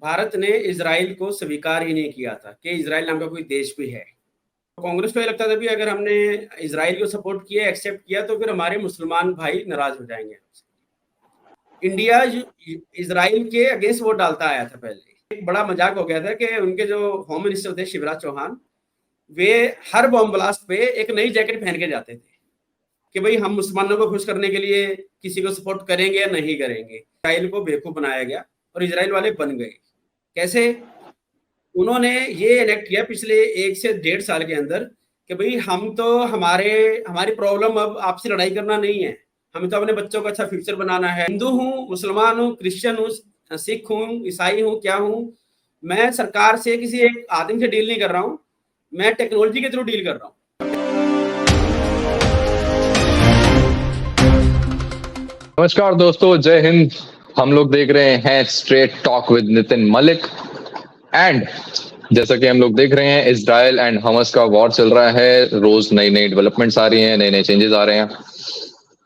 भारत ने इजराइल को स्वीकार ही नहीं किया था कि इजराइल नाम का कोई देश भी है। तो कांग्रेस को ये लगता था भी अगर हमने इजराइल को सपोर्ट किया, एक्सेप्ट किया, तो फिर हमारे मुसलमान भाई नाराज हो जाएंगे। इंडिया इजराइल के अगेंस्ट वोट डालता आया था। पहले एक बड़ा मजाक हो गया था कि उनके जो होम मिनिस्टर थे शिवराज चौहान, वे हर बॉम्ब ब्लास्ट पे एक नई जैकेट पहन के जाते थे कि भाई हम मुसलमानों को खुश करने के लिए किसी को सपोर्ट करेंगे या नहीं करेंगे। इजराइल को बेवकूफ बनाया गया और इजराइल वाले बन गए। कैसे? उन्होंने ये इलेक्ट किया पिछले 1 से 1.5 साल के अंदर कि भाई हम तो हमारी प्रॉब्लम अब आपसे लड़ाई करना नहीं है, हमें तो अपने बच्चों का अच्छा फ्यूचर बनाना है। हिंदू हूँ, मुसलमान हूँ, क्रिश्चियन हूँ, सिख हूँ, ईसाई हूँ, क्या हूँ, मैं सरकार से किसी एक आदमी से डील नहीं कर रहा हूँ, मैं टेक्नोलॉजी के थ्रू डील कर रहा हूँ। नमस्कार दोस्तों, जय हिंद। हम लोग देख रहे हैं straight talk with Nitin Malik. And जैसा कि हम लोग देख रहे हैं, इजराइल एंड हमास का वॉर चल रहा है। रोज नई नई डेवलपमेंट्स आ रही हैं, नए नए चेंजेस आ रहे हैं।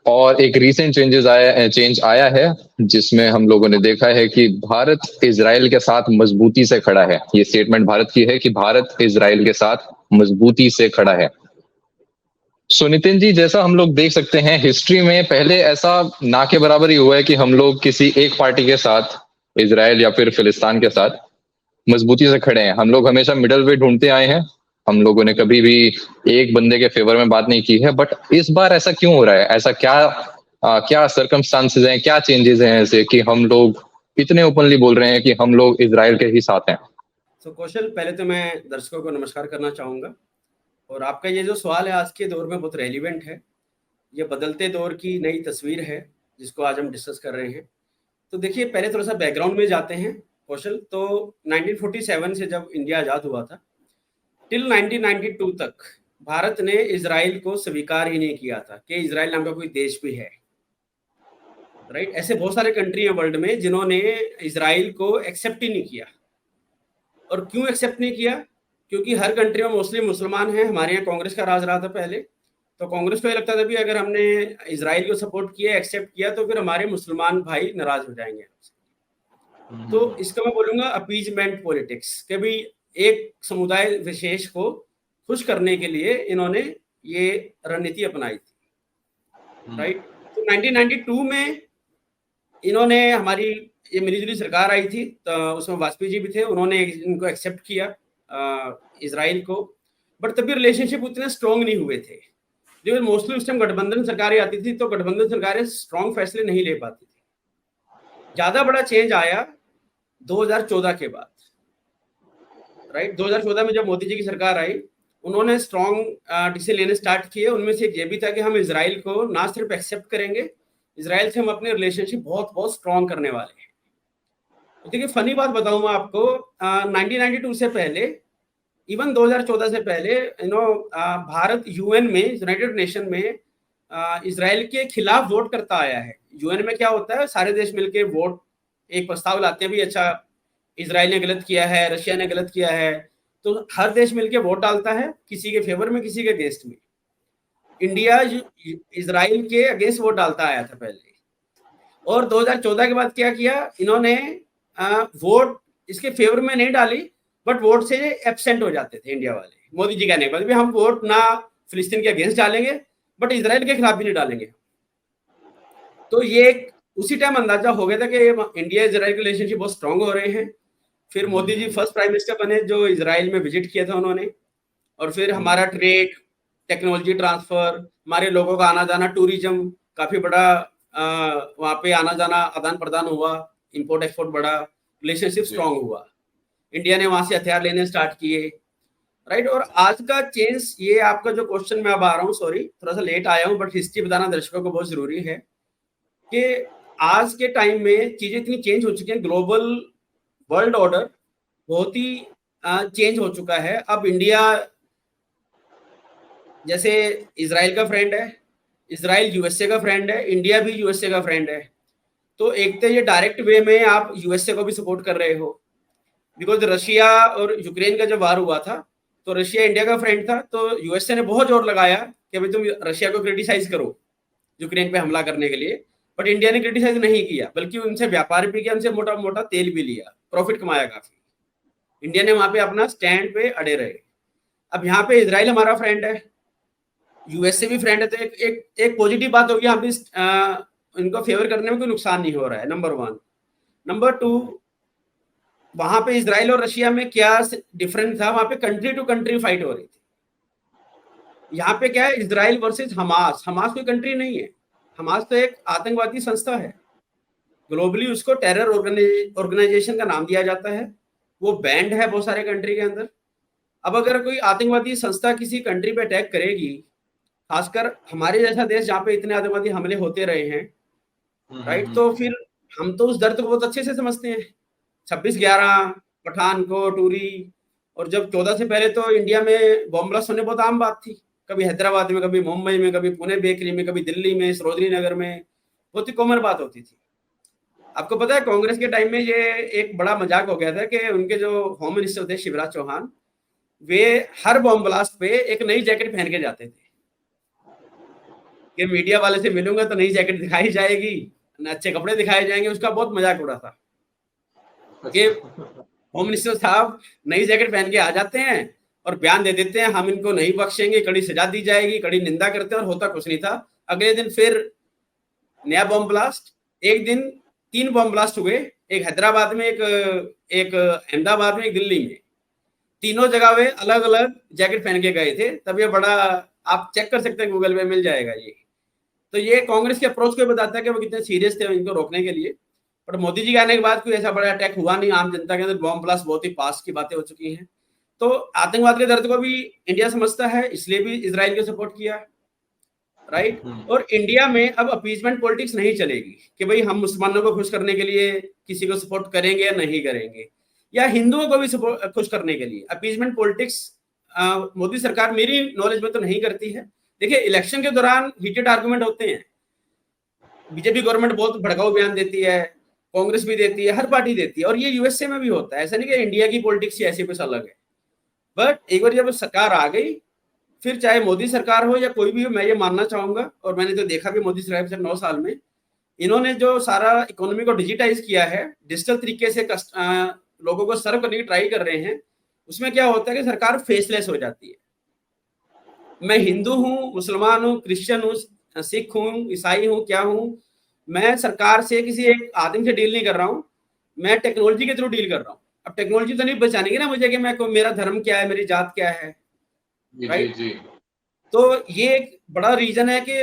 और एक रीसेंट चेंज आया है जिसमें हम लोगों ने देखा है कि भारत इजराइल के साथ मजबूती से खड़ा है। ये स्टेटमेंट भारत की है कि भारत इजराइल के साथ मजबूती से खड़ा है। सो नितिन जी, जैसा हम लोग देख सकते हैं, हिस्ट्री में पहले ऐसा ना के बराबर ही हुआ है कि हम लोग किसी एक पार्टी के साथ, इजराइल या फिर फिलिस्तीन के साथ, मजबूती से खड़े हैं। हम लोग हमेशा मिडल वे ढूंढते आए हैं। हम लोगों ने कभी भी एक बंदे के फेवर में बात नहीं की है। बट इस बार ऐसा क्यों हो रहा है? ऐसा क्या सर्कमस्टांसेस हैं, क्या चेंजेस हैं ऐसे कि हम लोग इतने ओपनली बोल रहे हैं कि हम लोग इजराइल के ही साथ हैं? तो कौशल, पहले तो मैं दर्शकों को नमस्कार करना चाहूंगा। और आपका ये जो सवाल है आज के दौर में बहुत रेलिवेंट है। ये बदलते दौर की नई तस्वीर है जिसको आज हम डिस्कस कर रहे हैं। तो देखिए, पहले थोड़ा सा बैकग्राउंड में जाते हैं कौशल। तो 1947 से जब इंडिया आज़ाद हुआ था टिल 1992 तक भारत ने इजराइल को स्वीकार ही नहीं किया था कि इजराइल नाम का कोई देश भी है। राइट? ऐसे बहुत सारे कंट्री हैं वर्ल्ड में जिन्होंने इजराइल को एक्सेप्ट ही नहीं किया। और क्यों एक्सेप्ट नहीं किया? क्योंकि हर कंट्री में मोस्टली मुसलमान हैं। हमारे यहाँ कांग्रेस का राज रहा था पहले, तो कांग्रेस को ये लगता था भी अगर हमने इजराइल को सपोर्ट किया, एक्सेप्ट किया, तो फिर हमारे मुसलमान भाई नाराज हो जाएंगे। तो इसका मैं बोलूंगा अपीजमेंट पॉलिटिक्स, कि भाई एक समुदाय विशेष को खुश करने के लिए इन्होंने ये रणनीति अपनाई थी। राइट? तो 1992 में इन्होंने हमारी ये मिलीजुली सरकार आई थी, तो उसमें वाजपेयी जी भी थे। उन्होंने इनको एक्सेप्ट किया इजराइल को। बट तभी रिलेशनशिप उतने स्ट्रॉन्ग नहीं हुए थे। जो मोस्टली उस टाइम गठबंधन सरकारें आती थी, तो गठबंधन सरकारें स्ट्रॉन्ग फैसले नहीं ले पाती थी। ज्यादा बड़ा चेंज आया 2014 के बाद। राइट? 2014 में जब मोदी जी की सरकार आई, उन्होंने स्ट्रॉन्ग डिसीजन लेने स्टार्ट किए। उनमें से एक ये भी था कि हम इजराइल को ना सिर्फ एक्सेप्ट करेंगे, इजराइल से हम अपने रिलेशनशिप बहुत बहुत स्ट्रॉन्ग करने वाले हैं। देखिए, फनी बात बताऊं मैं आपको, 1992 से पहले, इवन 2014 से पहले, भारत यूएन में, यूनाइटेड नेशन में इजराइल के खिलाफ वोट करता आया है। यूएन में क्या होता है, सारे देश मिलके वोट, एक प्रस्ताव लाते हैं भी, अच्छा इजराइल ने गलत किया है, रशिया ने गलत किया है, तो हर देश मिलके वोट डालता है, किसी के फेवर में, किसी के अगेंस्ट में। इंडिया इजराइल के अगेंस्ट वोट डालता आया था पहले। और 2014 के बाद क्या किया इन्होंने, वोट इसके फेवर में नहीं डाली, बट वोट से एब्सेंट हो जाते थे इंडिया वाले। मोदी जी कहने के बाद भी हम वोट ना फिलिस्तीन के अगेंस्ट डालेंगे, बट इजराइल के खिलाफ भी नहीं डालेंगे। तो ये उसी टाइम अंदाजा हो गया था कि इंडिया इजराइल के रिलेशनशिप बहुत स्ट्रांग हो रहे हैं। फिर Modi ji first prime minister बने जो इजराइल में विजिट किया था उन्होंने। और फिर हमारा ट्रेड, टेक्नोलॉजी ट्रांसफर, हमारे लोगों का आना जाना, टूरिज्म काफी बड़ा, वहां पे आना जाना, आदान प्रदान हुआ, इंपोर्ट एक्सपोर्ट बढ़ा, रिलेशनशिप स्ट्रांग हुआ। इंडिया ने वहां से हथियार लेने स्टार्ट किए। राइट? और आज का चेंज, ये आपका जो क्वेश्चन में अब आ रहा हूँ, सॉरी थोड़ा सा लेट आया हूँ, बट हिस्ट्री बताना दर्शकों को बहुत जरूरी है कि आज के टाइम में चीजें इतनी चेंज हो चुकी हैं। ग्लोबल वर्ल्ड ऑर्डर बहुत ही चेंज हो चुका है। अब इंडिया जैसे इजराइल का फ्रेंड है, इजराइल यूएसए का फ्रेंड है, इंडिया भी यूएसए का फ्रेंड है। तो एक तो ये डायरेक्ट वे में आप यूएसए को भी सपोर्ट कर रहे हो, बिकॉज रशिया और यूक्रेन का जब वार हुआ था तो रशिया इंडिया का फ्रेंड था, तो यूएसए ने बहुत जोर लगाया कि भाई तुम रशिया को क्रिटिसाइज करो यूक्रेन पे हमला करने के लिए। बट इंडिया ने क्रिटिसाइज नहीं किया, बल्कि उनसे व्यापार भी किया, उनसे मोटा मोटा तेल भी लिया, प्रॉफिट कमाया काफी। इंडिया ने वहां पे अपना स्टैंड पे अड़े रहे। अब यहाँ पे इजराइल हमारा फ्रेंड है, यूएस से भी फ्रेंड है, तो एक पॉजिटिव बात होगी, हम भी इनको फेवर करने में कोई नुकसान नहीं हो रहा है, नंबर वन। नंबर टू, वहां पे इजराइल और रशिया में क्या डिफरेंस था, वहां पे कंट्री टू कंट्री फाइट हो रही थी। यहाँ पे क्या है, इजराइल वर्सेस हमास। हमास कोई कंट्री नहीं है, हमास तो एक आतंकवादी संस्था है, ग्लोबली उसको टेरर ऑर्गेनाइजेशन का नाम दिया जाता है, वो बैंड है बहुत सारे कंट्री के अंदर। अब अगर कोई आतंकवादी संस्था किसी कंट्री पे अटैक करेगी, खासकर हमारे जैसा देश जहाँ पे इतने आतंकवादी हमले होते रहे हैं, राइट, तो फिर हम तो उस दर्द को बहुत अच्छे से समझते हैं। 26/11, पठानकोट, उरी, और जब 14 से पहले तो इंडिया में बॉम्ब ब्लास्ट होने बहुत आम बात थी, कभी हैदराबाद में, कभी मुंबई में, कभी पुणे बेकरी में, कभी दिल्ली में, सरोजनी नगर में, बहुत ही कॉमन बात होती थी। आपको पता है कांग्रेस के टाइम में ये एक बड़ा मजाक हो गया था कि उनके जो होम मिनिस्टर थे शिवराज चौहान, वे हर बॉम्ब ब्लास्ट पे एक नई जैकेट पहन के जाते थे कि मीडिया वाले से मिलूंगा तो नई जैकेट दिखाई जाएगी, अच्छे कपड़े दिखाए जाएंगे। उसका बहुत मजाक उड़ा था कि होम मिनिस्टर साहब नई जैकेट पहन के आ जाते हैं और बयान दे देते हैं हम इनको नहीं बख्शेंगे, कड़ी सजा दी जाएगी, कड़ी निंदा करते हैं, और होता कुछ नहीं था। अगले दिन फिर नया बॉम्ब ब्लास्ट, एक दिन 3 बॉम्ब ब्लास्ट हुए, एक हैदराबाद में, एक अहमदाबाद में, एक दिल्ली में। तीनों जगह वे अलग अलग जैकेट पहन के गए थे। तब ये बड़ा, आप चेक कर सकते हैं, गूगल पे मिल जाएगा ये। तो ये कांग्रेस के अप्रोच को बताता है कि वो कितने सीरियस थे इनको रोकने के लिए। पर मोदी जी के आने के बाद कोई ऐसा बड़ा अटैक हुआ नहीं, आम जनता के अंदर बॉम्ब ब्लास्ट बहुत ही पास की बातें हो चुकी हैं। तो आतंकवाद के दर्द को भी इंडिया समझता है, इसलिए भी इजराइल को सपोर्ट किया, राइट। और इंडिया में अब अपीजमेंट पॉलिटिक्स नहीं चलेगी कि भाई हम मुसलमानों को खुश करने के लिए किसी को सपोर्ट करेंगे या नहीं करेंगे, या हिंदुओं को भी खुश करने के लिए। अपीजमेंट पॉलिटिक्स मोदी सरकार मेरी नॉलेज में तो नहीं करती है। देखिए, इलेक्शन के दौरान हीटेड आर्गुमेंट होते हैं, बीजेपी गवर्नमेंट बहुत भड़काऊ बयान देती है, कांग्रेस भी देती है, हर पार्टी देती है, और ये यूएसए में भी होता है। ऐसा नहीं कि इंडिया की पॉलिटिक्स ही ऐसी कुछ अलग है। बट एक बार जब सरकार आ गई, फिर चाहे मोदी सरकार हो या कोई भी हो, मैं ये मानना चाहूंगा, और मैंने तो देखा भी मोदी सरकार पिछले 9 साल में, इन्होंने जो सारा इकोनॉमी को डिजिटाइज किया है, डिजिटल तरीके से लोगों को सर्व करने की ट्राई कर रहे हैं। उसमें क्या होता है कि सरकार फेसलेस हो जाती है। मैं हिंदू हूँ, मुसलमान हूँ, क्रिश्चियन हूँ, सिख हूँ, ईसाई हूँ, क्या हूँ, मैं सरकार से किसी एक आदमी से डील नहीं कर रहा हूँ, मैं टेक्नोलॉजी के थ्रू डील कर रहा हूँ। अब टेक्नोलॉजी तो नहीं बचानेगी ना मुझे कि मैं मेरा धर्म क्या है, मेरी जात क्या है, राइट। तो ये एक बड़ा रीजन है कि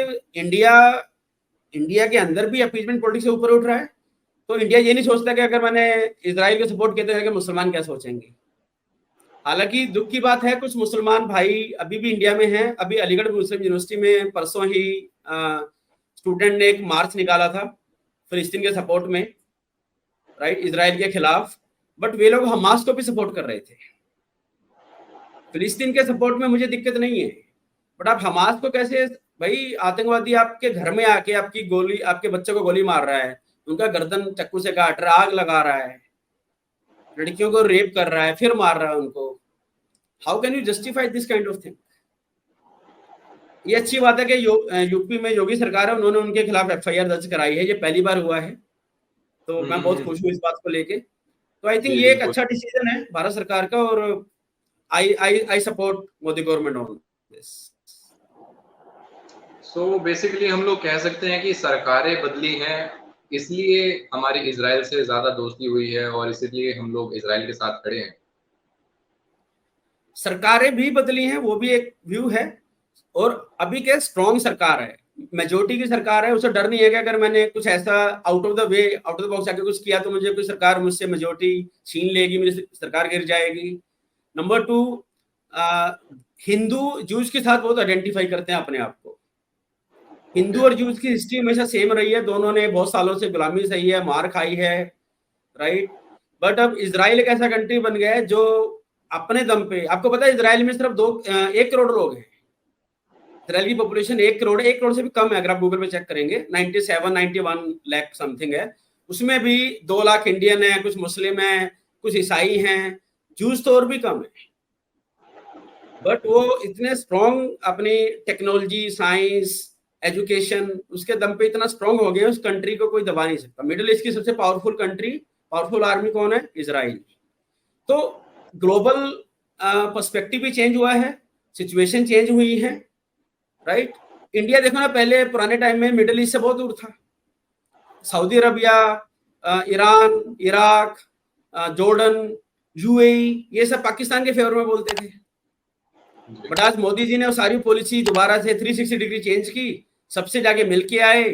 इंडिया के अंदर भी अपीजमेंट पॉलिटिक्स से ऊपर उठ रहा है। तो इंडिया ये नहीं सोचता कि अगर मैंने इजराइल को सपोर्ट किया तो मुसलमान क्या सोचेंगे। हालांकि दुख की बात है, कुछ मुसलमान भाई अभी भी इंडिया में हैं। अभी अलीगढ़ मुस्लिम यूनिवर्सिटी में परसों ही स्टूडेंट ने एक मार्च निकाला था फिलिस्तीन के सपोर्ट में, राइट, इजराइल के खिलाफ। बट वे लोग हमास को भी सपोर्ट कर रहे थे। फिलिस्तीन के सपोर्ट में मुझे दिक्कत नहीं है, बट आप हमास को कैसे, भाई आतंकवादी आपके घर में आके आपके बच्चों को गोली मार रहा है, उनका गर्दन चाकू से काट रहा है, आग लगा रहा है, लड़कियों को रेप कर रहा है, फिर मार रहा है उनको। How can you justify this kind of thing. ये अच्छी बात है कि यूपी में योगी सरकार है, उन्होंने उनके खिलाफ एफआईआर दर्ज कराई है, ये पहली बार हुआ है, तो मैं बहुत खुश हूँ इस बात को लेके। तो आई थिंक ये एक अच्छा डिसीजन है भारत सरकार का, और I support Modi government on this. So basically हम लोग कह सकते हैं कि सरकारें बदली हैं, इसलिए हमारी इजराइल से ज्यादा दोस्ती हुई है, और इसलिए हम लोग इजराइल के साथ खड़े हैं। सरकारें भी बदली हैं, वो भी एक व्यू है, और अभी के स्ट्रॉन्ग सरकार है, मेजोरिटी की सरकार है, उसे डर नहीं है कि अगर मैंने कुछ ऐसा out of the way, out of the box आके कुछ किया तो मुझे कोई सरकार मुझसे मेजोरिटी छीन लेगी, मेरी सरकार गिर जाएगी। नंबर 2, हिंदू जूस के साथ बहुत आइडेंटिफाई करते हैं अपने आप को। हिंदू और जूस की हिस्ट्री हमेशा सेम रही है, दोनों ने बहुत सालों से गुलामी सही है, मार खाई है, राइट। बट अब इजराइल एक ऐसा कंट्री बन गया है जो अपने दम पे, आपको पता है इजराइल में सिर्फ 1 करोड़ लोग हैं। इजराइल की पॉपुलेशन 1 करोड़ है, 1 करोड़ से भी कम है, अगर आप गूगल पे चेक करेंगे 97-91 लाख समथिंग है। उसमें भी 2 लाख इंडियन है, कुछ मुस्लिम है, कुछ ईसाई हैं, जूस तो और भी कम है। बट वो इतने स्ट्रॉन्ग अपनी टेक्नोलॉजी, साइंस, एजुकेशन, उसके दम पे इतना स्ट्रांग हो गया, उस कंट्री को कोई दबा नहीं सकता। मिडिल ईस्ट की सबसे पावरफुल कंट्री, पावरफुल आर्मी कौन है? इजराइल। तो ग्लोबल पर्सपेक्टिव भी चेंज हुआ है, सिचुएशन चेंज हुई है, राइट। इंडिया देखो ना, पहले पुराने टाइम में मिडिल ईस्ट से बहुत दूर था। Saudi Arabia, Iran, Iraq, Jordan, UAE, ये सब पाकिस्तान के फेवर में बोलते थे। बट आज मोदी जी ने वो सारी पॉलिसी दोबारा से 360 डिग्री चेंज की, सबसे जाके मिल के आए,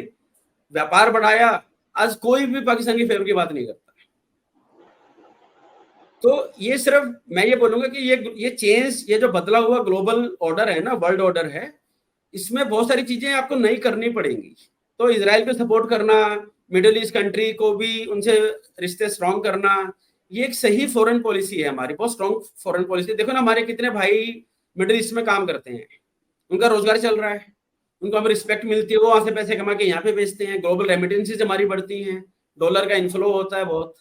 व्यापार बढ़ाया। आज कोई भी पाकिस्तान के फेवर की बात नहीं करता। तो ये सिर्फ मैं ये बोलूंगा कि ये चेंज, ये जो बदला हुआ ग्लोबल ऑर्डर है ना, वर्ल्ड ऑर्डर है, इसमें बहुत सारी चीजें आपको नई करनी पड़ेंगी। तो इजराइल को सपोर्ट करना, मिडिल ईस्ट कंट्री को भी उनसे रिश्ते स्ट्रॉन्ग करना, ये एक सही फॉरेन पॉलिसी है हमारी, बहुत स्ट्रॉन्ग फॉरेन पॉलिसी। देखो ना, हमारे कितने भाई मिडिल ईस्ट में काम करते हैं, उनका रोजगार चल रहा है, उनको हमें रिस्पेक्ट मिलती है, वो वहां से पैसे कमा के यहाँ पे बेचते हैं, ग्लोबल रेमिटेंसेज हमारी बढ़ती हैं, डॉलर का इनफ्लो होता है बहुत।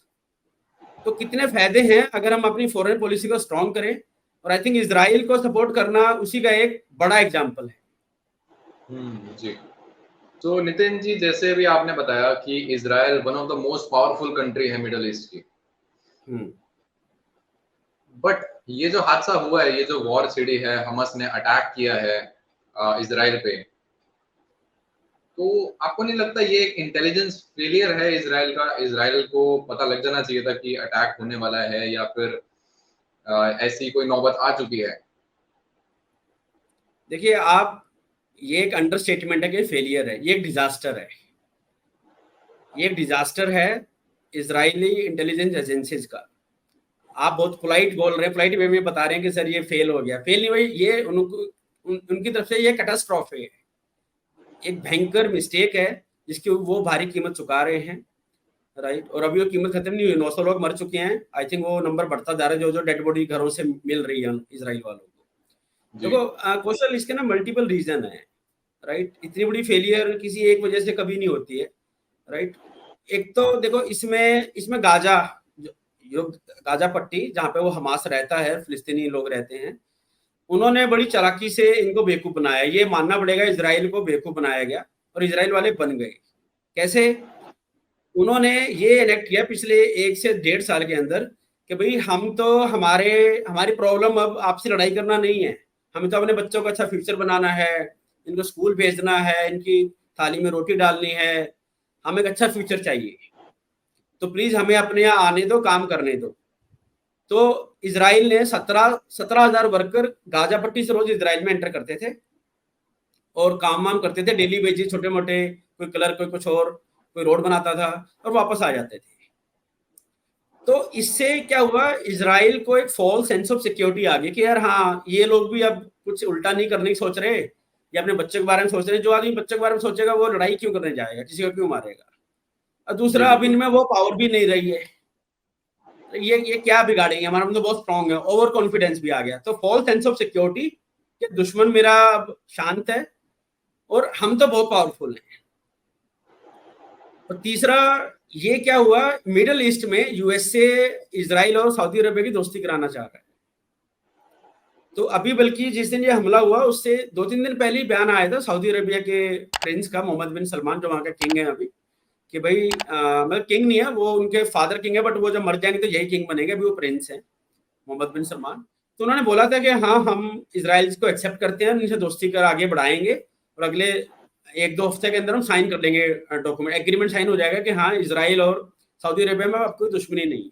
तो कितने फायदे हैं अगर हम अपनी फॉरेन पॉलिसी को स्ट्रॉन्ग करें, और आई थिंक इजराइल को सपोर्ट करना उसी का एक बड़ा एग्जाम्पल है। जी। तो नितिन जी, जैसे भी आपने बताया कि Israel one of the most powerful country है मिडिल ईस्ट की, बट ये जो हादसा हुआ है, ये जो वॉर छिड़ी है, हमास ने अटैक किया है इजराइल पे, तो आपको नहीं लगता ये एक इंटेलिजेंस फेलियर है इजराइल का? इजराइल को पता लग जाना चाहिए था कि अटैक होने वाला है, या फिर ऐसी कोई नौबत आ चुकी है? देखिए आप, ये एक अंडरस्टेटमेंट है कि फेलियर है, ये एक डिजास्टर है, ये एक डिजास्टर है इजरायली इंटेलिजेंस एजेंसीज का। आप बहुत पोलाइट बोल रहे हैं, पोलाइट वे में बता रहे हैं कि सर ये फेल हो गया। फेल नहीं हुई, ये उनकी तरफ से ये कैटास्ट्रॉफी है, एक भयंकर मिस्टेक है जिसकी वो भारी कीमत चुका रहे हैं, राइट। और अभी वो कीमत खत्म नहीं हुई, 900 लोग मर चुके हैं, आई थिंक वो नंबर बढ़ता जा रहा है, जो जो डेड बॉडी घरों से मिल रही है इजराइल वालों को। देखो कौशल, इसके ना मल्टीपल रीजन है, राइट। इतनी बड़ी फेलियर किसी एक वजह से कभी नहीं होती है, राइट। एक तो देखो, इसमें गाजा, जो गाजा पट्टी जहाँ पे वो हमास रहता है, फिलिस्तीनी लोग रहते हैं, उन्होंने बड़ी चालाकी से इनको बेवकूफ बनाया। ये मानना पड़ेगा, इजराइल को बेवकूफ बनाया गया और इजराइल वाले बन गए। कैसे? उन्होंने ये इनेक्ट किया पिछले 1 से 1.5 साल के अंदर कि भाई हम तो हमारी प्रॉब्लम अब आपसे लड़ाई करना नहीं है, हमें तो अपने बच्चों को अच्छा फ्यूचर बनाना है, इनको स्कूल भेजना है, इनकी थाली में रोटी डालनी है, हमें एक अच्छा फ्यूचर चाहिए, तो प्लीज हमें अपने यहाँ आने दो, काम करने दो। तो इजराइल ने 17,000 वर्कर गाजा पट्टी से रोज इजराइल में एंटर करते थे और काम वाम करते थे, डेली वेजेस छोटे मोटे, कोई कलर, कोई कुछ और, कोई रोड बनाता था और वापस आ जाते थे। तो इससे क्या हुआ, इजराइल को एक फॉल्स सेंस ऑफ सिक्योरिटी आ गई कि यार हाँ, ये लोग भी अब कुछ उल्टा नहीं करने की सोच रहे, या अपने बच्चे के बारे में सोच रहे। जो आदमी बच्चे के बारे में सोचेगा वो लड़ाई क्यों करने जाएगा, किसी को क्यों मारेगा। और दूसरा, अब इनमें वो पावर भी नहीं रही है, ये क्या बिगाड़ेंगे, हमारा तो बहुत स्ट्रांग है, ओवर कॉन्फिडेंस भी आ गया। तो फॉल्स सेंस ऑफ सिक्योरिटी कि दुश्मन मेरा शांत है और हम तो बहुत पावरफुल हैं। और तीसरा, ये क्या हुआ, मिडिल ईस्ट में यूएसए इजराइल और सऊदी अरबिया की दोस्ती कराना चाह रहा है। तो अभी बल्कि जिस दिन ये हमला हुआ उससे 2-3 दिन पहले ही बयान आया था सऊदी अरबिया के प्रिंस का, मोहम्मद बिन सलमान, जो वहां का किंग है अभी, कि भाई मतलब किंग नहीं है वो, उनके फादर किंग है, बट वो जब मर जाएंगे तो यही किंग बनेंगे, अभी वो प्रिंस है मोहम्मद बिन सलमान। तो उन्होंने बोला था कि हाँ, हम इजराइल को एक्सेप्ट करते हैं, इनसे दोस्ती कर आगे बढ़ाएंगे और अगले 1-2 हफ्ते के अंदर हम साइन कर लेंगे, डॉक्यूमेंट एग्रीमेंट साइन हो जाएगा कि हाँ, इजराइल और सऊदी अरबिया में अब कोई दुश्मनी नहीं है।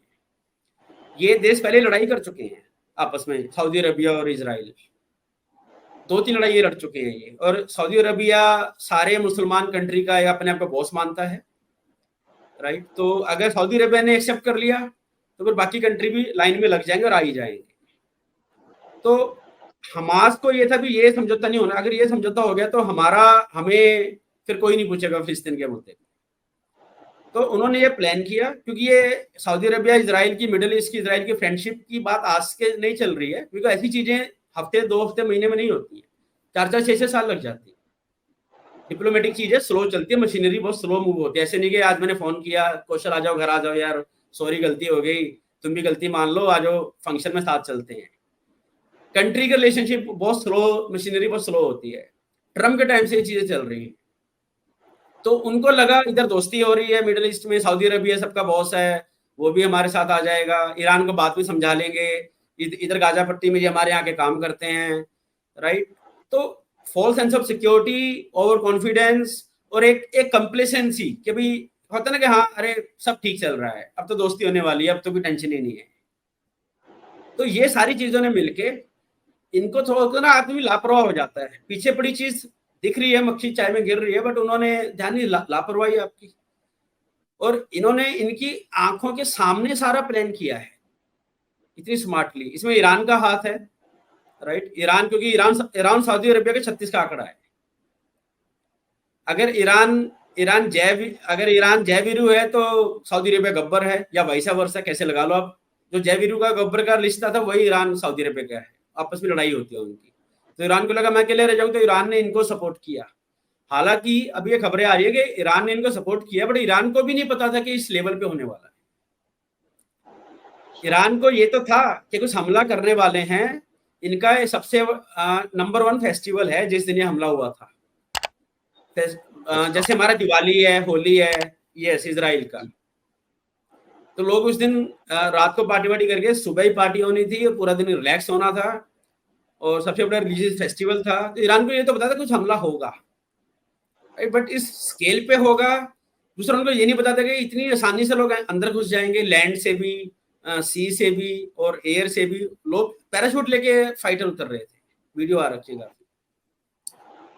ये देश पहले लड़ाई कर चुके हैं आपस में, सऊदी अरबिया और इजराइल 2-3 लड़ाई लड़ चुके हैं ये। और सऊदी अरबिया सारे मुसलमान कंट्री का अपने आप को बॉस मानता है, राइट। तो अगर सऊदी अरबिया ने एक्सेप्ट कर लिया तो फिर बाकी कंट्री भी लाइन में लग जाएंगे और आ ही जाएंगे। तो हमास को ये था भी ये समझौता नहीं होना, अगर ये समझौता हो गया तो हमें फिर कोई नहीं पूछेगा फिलिस्तीन के मुद्दे। तो उन्होंने ये प्लान किया, क्योंकि ये सऊदी अरबिया इजराइल की, मिडिल ईस्ट की इजराइल की फ्रेंडशिप की बात आज के नहीं चल रही है, क्योंकि ऐसी चीजें हफ्ते, 2 हफ्ते, महीने में नहीं होती है, 4-4, 6-6 साल लग जाती है। डिप्लोमेटिक चीजें स्लो चलती है, मशीनरी बहुत स्लो मूव होती है। ऐसे नहीं कि आज मैंने फोन किया, कौशल आ जाओ, घर आ जाओ यार, सॉरी गलती हो गई, तुम भी गलती मान लो, आ जाओ फंक्शन में साथ चलते हैं। कंट्री का रिलेशनशिप बहुत स्लो, मशीनरी बहुत स्लो होती है। ट्रम्प के टाइम से ये चीजें चल रही हैं। तो उनको लगा इधर दोस्ती हो रही है मिडिल ईस्ट में, सऊदी अरबिया सबका बॉस है, वो भी हमारे साथ आ जाएगा, ईरान को बात भी समझा लेंगे, इधर गाजा पट्टी में ये हमारे यहाँ के काम करते हैं, राइट। तो false sense of security, over confidence और एक कंप्लेसेंसी कि भाई होता ना कि हाँ अरे सब ठीक चल रहा है, अब तो दोस्ती होने वाली है, अब तो कोई टेंशन ही नहीं है। तो ये सारी चीजों ने मिलके इनको थोड़ा ना आदमी लापरवाह हो जाता है, पीछे पड़ी चीज दिख रही है, मक्खी चाय में गिर रही है, बट उन्होंने ध्यान नहीं, लापरवाही आपकी। और इन्होंने इनकी आंखों के सामने सारा प्लान किया है इतनी स्मार्टली। इसमें ईरान का हाथ है, राइट। ईरान, क्योंकि ईरान सऊदी अरबिया के 36 का आंकड़ा है। अगर ईरान जय है तो सऊदी अरबिया गब्बर है, या वैसा वर्षा कैसे लगा लो आप। जो जय का गब्बर का रिश्ता था वही ईरान सऊदी अरबिया का है, आपस में लड़ाई होती है उनकी। तो ईरान को लगा मैं अकेले रह जाऊं, तो ईरान ने इनको सपोर्ट किया। हालांकि अभी ये खबरें आ रही है कि ईरान ने इनको सपोर्ट किया, बट ईरान को भी नहीं पता था कि इस लेवल पे होने वाला है। ईरान को ये तो था कि कुछ हमला करने वाले हैं, इनका सबसे नंबर 1 फेस्टिवल है जिस दिन ये हमला हुआ था। जैसे हमारा दिवाली है, होली है, ये इजराइल का। तो लोग उस दिन रात को पार्टी वार्टी करके, सुबह ही पार्टी होनी थी, पूरा दिन रिलैक्स होना था, और सबसे बड़ा रिलीजियस फेस्टिवल था। तो ईरान को ये तो पता था कुछ हमला होगा, बट इस स्केल पे होगा। दूसरा उनको ये नहीं पता था कि इतनी आसानी से लोग अंदर घुस जाएंगे, लैंड से भी, सी से भी और एयर से भी। लोग पैराशूट लेके फाइटर उतर रहे थे, वीडियो आ रखिएगा।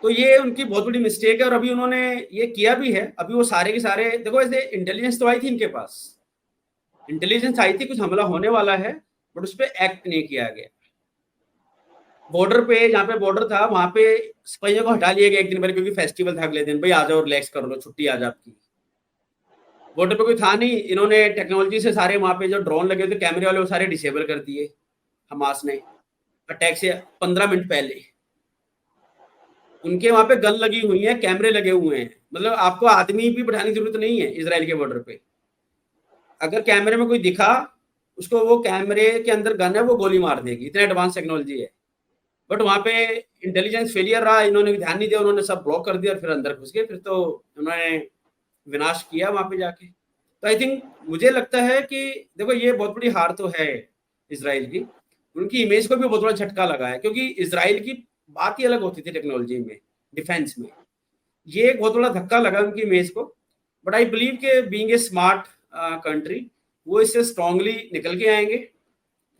तो ये उनकी बहुत बड़ी मिस्टेक है, और अभी उन्होंने ये किया भी है। अभी वो सारे के सारे देखो, ऐसे इंटेलिजेंस तो आई थी इनके पास, इंटेलिजेंस आई थी कुछ हमला होने वाला है, बट उस पर एक्ट नहीं किया गया। बॉर्डर पे, जहाँ पे बॉर्डर था वहां पे सिपाहियों को हटा लिया गया एक दिन पहले, क्योंकि फेस्टिवल था अगले दिन, भाई आ जाओ रिलैक्स कर लो, छुट्टी आज आपकी। बॉर्डर पे कोई था नहीं, इन्होंने टेक्नोलॉजी से सारे वहां पे जो ड्रोन लगे थे कैमरे वाले, वो सारे डिसेबल कर दिए हमास ने अटैक से 15 मिनट पहले। उनके वहां पे गन लगी हुई है, कैमरे लगे हुए हैं, मतलब आपको आदमी भी बैठाने की जरूरत नहीं है इजराइल के बॉर्डर पे। अगर कैमरे में कोई दिखा, उसको वो कैमरे के अंदर गन है, वो गोली मार देगी, इतना एडवांस टेक्नोलॉजी है। बट वहां पे इंटेलिजेंस फेलियर रहा, इन्होंने ध्यान नहीं दिया, उन्होंने सब ब्लॉक कर दिया और फिर अंदर घुस गए, फिर तो उन्होंने विनाश किया वहां पे जाके। तो आई थिंक, मुझे लगता है कि देखो ये बहुत बड़ी हार तो है इजराइल की, उनकी इमेज को भी बहुत बड़ा झटका लगा है, क्योंकि इजराइल की बात ही अलग होती थी टेक्नोलॉजी में, डिफेंस में। ये एक बहुत बड़ा धक्का लगा उनकी इमेज को। बट आई बिलीव के बीइंग ए स्मार्ट कंट्री, वो इससे स्ट्रांगली निकल के आएंगे,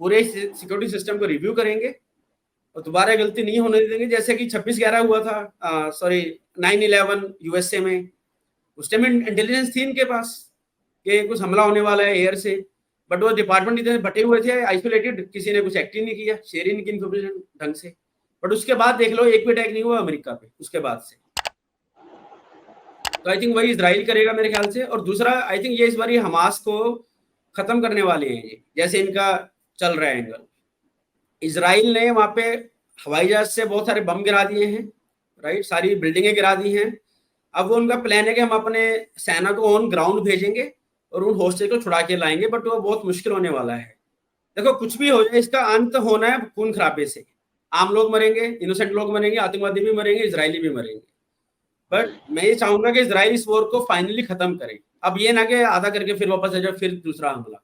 पूरे सिक्योरिटी सिस्टम को रिव्यू करेंगे और दोबारा गलती नहीं होने देंगे। जैसे कि 26/11 हुआ था, सॉरी 9/11 यूएसए में, उस टाइम इंटेलिजेंस थी इनके पास कि कुछ हमला होने वाला है एयर से, बट वो डिपार्टमेंट इतने बटे हुए थे, आइसोलेटेड, किसी ने कुछ एक्ट ही नहीं किया, शेयर ही नहीं की इन्फॉर्मेशन ढंग से। बट उसके बाद देख लो, एक भी अटैक नहीं हुआ अमेरिका पे उसके बाद से। तो आई थिंक वही इजराइल करेगा मेरे ख्याल से। और दूसरा, आई थिंक ये इस बार हमास को खत्म करने वाले हैं ये, जैसे इनका चल रहा है एंगल। इजराइल ने वहां पे हवाई जहाज से बहुत सारे बम गिरा दिए हैं, राइट, सारी बिल्डिंगें गिरा दी हैं। अब वो उनका प्लान है कि हम अपने सेना को ऑन ग्राउंड भेजेंगे और उन होस्टेज को छुड़ा के लाएंगे, बट वो बहुत मुश्किल होने वाला है। देखो कुछ भी हो जाए, इसका अंत होना है खून खराबे से। आम लोग मरेंगे, इनोसेंट लोग मरेंगे, आतंकवादी भी मरेंगे, इजरायली भी मरेंगे। बट मैं ये चाहूंगा कि इजराइल इस वॉर को फाइनली खत्म करे। अब ये ना कि आधा करके फिर वापस आ जाए, फिर दूसरा हमला।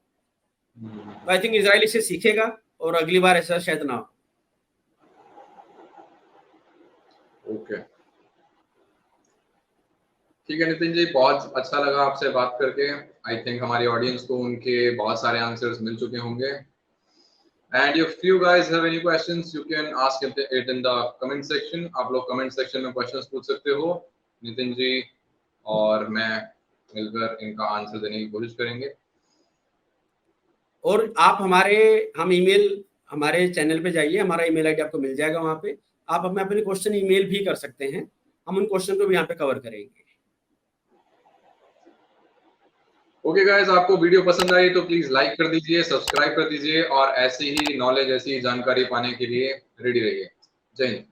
तो आई थिंक इजराइल इससे सीखेगा और अगली बार ऐसा शायद ना हो। ओके, ठीक है नितिन जी, बहुत अच्छा लगा आपसे बात करके। आई थिंक हमारी ऑडियंस को उनके बहुत सारे आंसर्स मिल चुके होंगे। And if you guys have any questions, you can ask it in the comment section. आप लोग कमेंट सेक्शन में क्वेश्चंस पूछ सकते हो, नितिन जी और मैं मिलकर इनका आंसर देने की कोशिश करेंगे। और आप हमारे चैनल पे जाइए, हमारा ईमेल आईडी आपको मिल जाएगा, वहां पे आप हमें अपने क्वेश्चन ईमेल भी कर सकते हैं, हम उन क्वेश्चन को भी यहाँ पे कवर करेंगे। ओके गाइस, आपको वीडियो पसंद आई तो प्लीज लाइक कर दीजिए, सब्सक्राइब कर दीजिए और ऐसी ही नॉलेज, ऐसी जानकारी पाने के लिए रेडी रहिए। जय हिंद।